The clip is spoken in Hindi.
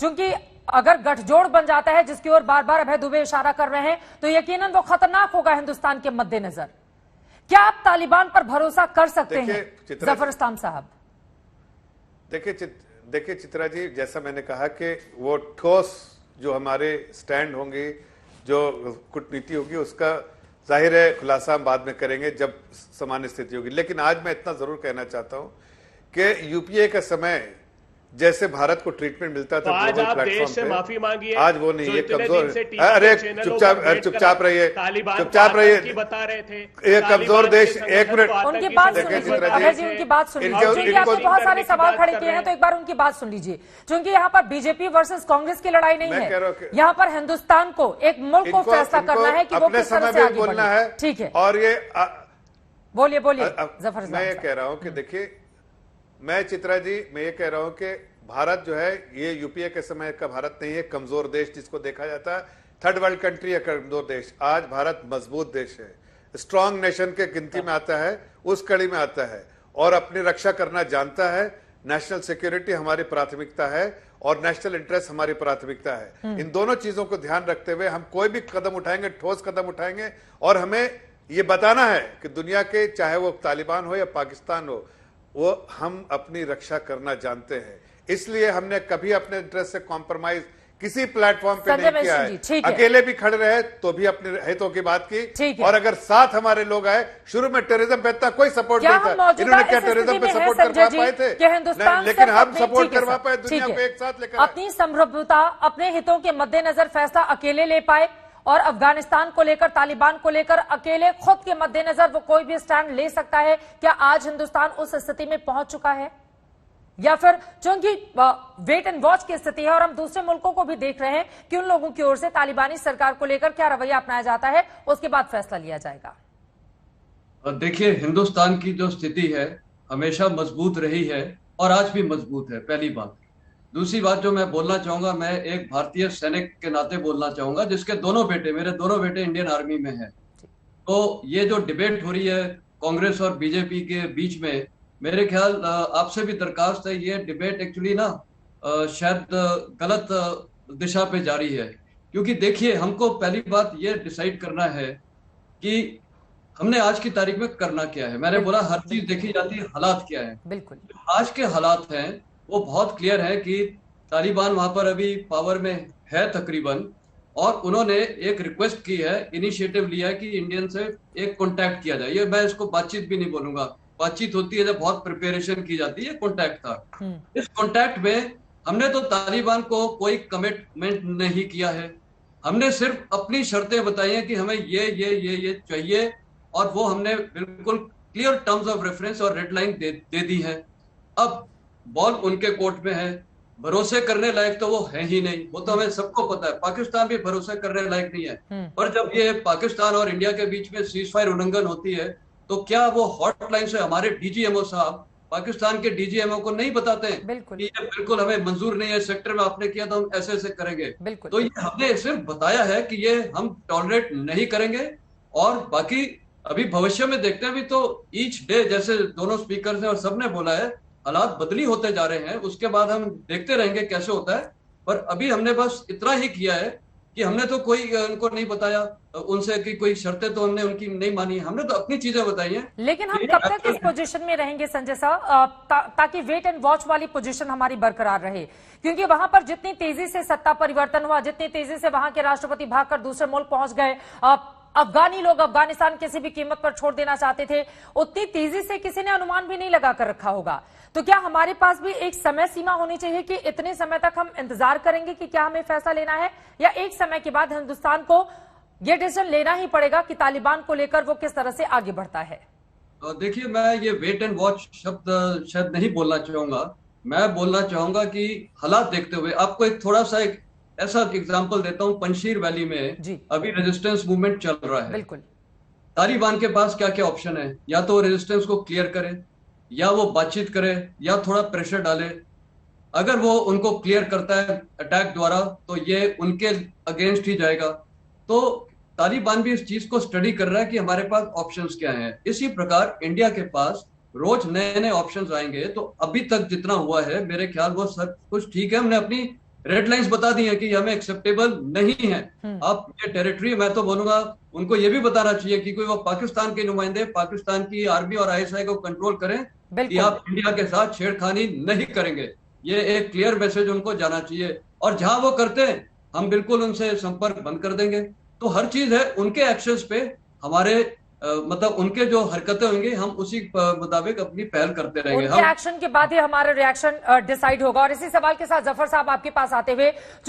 क्योंकि अगर गठजोड़ बन जाता है, जिसकी ओर बार बार अभय दुबे इशारा कर रहे हैं, तो यकीनन वो खतरनाक होगा हिंदुस्तान के मद्देनजर। क्या आप तालिबान पर भरोसा कर सकते हैं जफर इस्लाम साहब? देखिए चित्रा जी, जैसा मैंने कहा कि वो ठोस जो हमारे स्टैंड होंगे, जो कूटनीति होगी, उसका जाहिर है खुलासा हम बाद में करेंगे जब सामान्य स्थिति होगी। लेकिन आज मैं इतना जरूर कहना चाहता हूं कि यूपीए का समय जैसे भारत को ट्रीटमेंट मिलता था आज आप देश से माफी मांगिए, आज वो नहीं है, कमजोर। अरे चुपचाप रहिए, चुपचाप रहिए, बता रहे थे ये कमजोर देश। एक मिनट, उनकी बात सुन लीजिए अभय जी, उनकी बात सुन लीजिए, क्योंकि आपने बहुत सारे सवाल खड़े किए हैं, तो एक बार उनकी बात सुन लीजिए। क्योंकि यहाँ पर बीजेपी वर्सेस कांग्रेस की लड़ाई नहीं है, यहाँ पर हिंदुस्तान को, एक मुल्क को फैसला करना है कि वो किस तरह से आगे बढ़ना है। ठीक है, और ये बोलिए जफर। मैं ये कह रहा हूँ कि देखिए, मैं चित्रा जी, मैं ये कह रहा हूँ कि भारत जो है ये यूपीए के समय का भारत नहीं है, कमजोर देश जिसको देखा जाता है, थर्ड वर्ल्ड कंट्री है, कमजोर देश। आज भारत मजबूत देश है, स्ट्रांग नेशन के गिनती में आता है, उस कड़ी में आता है, और अपनी रक्षा करना जानता है। नेशनल सिक्योरिटी हमारी प्राथमिकता है और नेशनल इंटरेस्ट हमारी प्राथमिकता है। इन दोनों चीजों को ध्यान रखते हुए हम कोई भी कदम उठाएंगे, ठोस कदम उठाएंगे, और हमें ये बताना है कि दुनिया के, चाहे वो तालिबान हो या पाकिस्तान हो, वो हम अपनी रक्षा करना जानते हैं। इसलिए हमने कभी अपने इंटरेस्ट से कॉम्प्रोमाइज किसी प्लेटफॉर्म पे नहीं किया है। अकेले भी खड़े रहे तो भी अपने हितों की बात की, और अगर साथ हमारे लोग आए, शुरू में टेररिज्म पे इतना कोई सपोर्ट नहीं था, इन्होंने क्या टेररिज्म पे सपोर्ट करवा पाए थे? लेकिन हम सपोर्ट करवा पाए, दुनिया को एक साथ लेकर अपनी संप्रभुता, अपने हितों के मद्देनजर फैसला अकेले ले पाए, और अफगानिस्तान को लेकर, तालिबान को लेकर अकेले खुद के मद्देनजर वो कोई भी स्टैंड ले सकता है। क्या आज हिंदुस्तान उस स्थिति में पहुंच चुका है, या फिर चूंकि वेट एंड वॉच की स्थिति है और हम दूसरे मुल्कों को भी देख रहे हैं कि उन लोगों की ओर से तालिबानी सरकार को लेकर क्या रवैया अपनाया जाता है, उसके बाद फैसला लिया जाएगा? देखिए, हिंदुस्तान की जो स्थिति है हमेशा मजबूत रही है और आज भी मजबूत है, पहली बात। दूसरी बात जो मैं बोलना चाहूंगा, मैं एक भारतीय सैनिक के नाते बोलना चाहूंगा, जिसके मेरे दोनों बेटे इंडियन आर्मी में हैं। तो ये जो डिबेट हो रही है कांग्रेस और बीजेपी के बीच में, मेरे ख्याल आपसे भी दरखास्त है, ये डिबेट एक्चुअली ना शायद गलत दिशा पे जा रही है। क्योंकि देखिए, हमको पहली बात ये डिसाइड करना है कि हमने आज की तारीख में करना क्या है। मैंने बोला हर चीज देखी जाती है, हालात क्या है। बिल्कुल, आज के हालात हैं वो बहुत क्लियर है कि तालिबान वहां पर अभी पावर में है तकरीबन, और उन्होंने एक रिक्वेस्ट की है, इनिशिएटिव लिया है कि इंडियन से एक कॉन्टैक्ट किया जाए। ये मैं इसको बातचीत भी नहीं बोलूंगा, बातचीत होती है जब बहुत प्रिपरेशन की जाती है, कॉन्टैक्ट था। इस कॉन्टैक्ट में हमने तो तालिबान को कोई कमिटमेंट नहीं किया है, हमने सिर्फ अपनी शर्तें बताई हैं कि हमें ये चाहिए, और वो हमने बिल्कुल क्लियर टर्म्स ऑफ रेफरेंस और रेड लाइन दे दी है। अब बॉल उनके कोर्ट में है। भरोसे करने लायक तो वो है ही नहीं, वो तो हमें सबको पता है। पाकिस्तान भी भरोसे करने लायक नहीं है। पर जब ये पाकिस्तान और इंडिया के बीच में सीज फायर उल्लंघन होती है, तो क्या वो हॉटलाइन से हमारे डीजीएमओ साहब पाकिस्तान के डीजीएमओ को नहीं बताते कि ये बिल्कुल हमें मंजूर नहीं है, सेक्टर में आपने किया तो हम ऐसे ऐसे करेंगे। तो ये हमने सिर्फ बताया है कि ये हम टॉलरेट नहीं करेंगे, और बाकी अभी भविष्य में देखते हैं। अभी तो ईच डे, जैसे दोनों स्पीकर ने और सबने बोला है, हालात बदली होते जा रहे हैं, उसके बाद हम देखते रहेंगे कैसे होता है। पर अभी हमने बस इतना ही किया है कि हमने तो कोई उनको नहीं बताया उनसे कि कोई शर्तें तो हमने उनकी नहीं मानी, हमने तो अपनी चीजें बताई हैं। लेकिन हम कब तक इस पोजीशन में रहेंगे संजय साहब, ताकि वेट एंड वॉच वाली पोजीशन हमारी बरकरार रहे? क्योंकि वहां पर जितनी तेजी से सत्ता परिवर्तन हुआ, जितनी तेजी से वहां के राष्ट्रपति भागकर दूसरे मुल्क पहुंच गए, अफगानी लोग अफगानिस्तान किसी भी कीमत पर छोड़ देना चाहते थे, उतनी तेजी से किसी ने अनुमान भी नहीं लगा कर रखा होगा। तो क्या हमारे पास भी एक समय सीमा होनी चाहिए कि इतने समय तक हम इंतजार करेंगे कि क्या हमें फैसला लेना है, या एक समय के बाद हिंदुस्तान को यह डिसीजन लेना ही पड़ेगा कि तालिबान को लेकर वो किस तरह से आगे बढ़ता है? देखिए, मैं ये वेट एंड वॉच शब्द शायद नहीं बोलना चाहूंगा। मैं बोलना चाहूंगा कि हालात देखते हुए, आपको एक थोड़ा सा एक ऐसा एग्जांपल देता हूं। पंजशीर वैली में अभी रेजिस्टेंस मूवमेंट चल रहा है। बिल्कुल, तालिबान के पास क्या क्या ऑप्शन है, या तो रेजिस्टेंस को क्लियर करे, या वो बातचीत करे, या थोड़ा प्रेशर डाले। अगर वो उनको क्लियर करता है अटैक द्वारा, तो ये उनके अगेंस्ट ही जाएगा। तो तालिबान भी इस चीज को स्टडी कर रहा है कि हमारे पास ऑप्शंस क्या हैं। इसी प्रकार इंडिया के पास रोज नए नए ऑप्शंस आएंगे। तो अभी तक जितना हुआ है, मेरे ख्याल वो सब कुछ ठीक है। हमने अपनी रेड लाइंस बता दी हैं कि हमें एक्सेप्टेबल नहीं है। अब ये टेरिटरी, मैं तो बोलूंगा उनको ये भी बताना चाहिए कि कोई वो पाकिस्तान के नुमाइंदे पाकिस्तान की आर्मी और आईएसआई को कंट्रोल करें कि आप इंडिया के साथ छेड़खानी नहीं करेंगे। ये एक क्लियर मैसेज उनको जाना चाहिए, और जहां वो करते हैं हम बिल्कुल उनसे संपर्क बंद कर देंगे। तो हर चीज है उनके एक्शंस पे हमारे मतलब उनके जो हरकतें होंगी हम उसी मुताबिक अपनी पहल करते रहेंगे। उनके एक्शन के बाद ही हमारा रिएक्शन डिसाइड होगा। और इसी सवाल के साथ जफर साहब आपके पास आते हुए,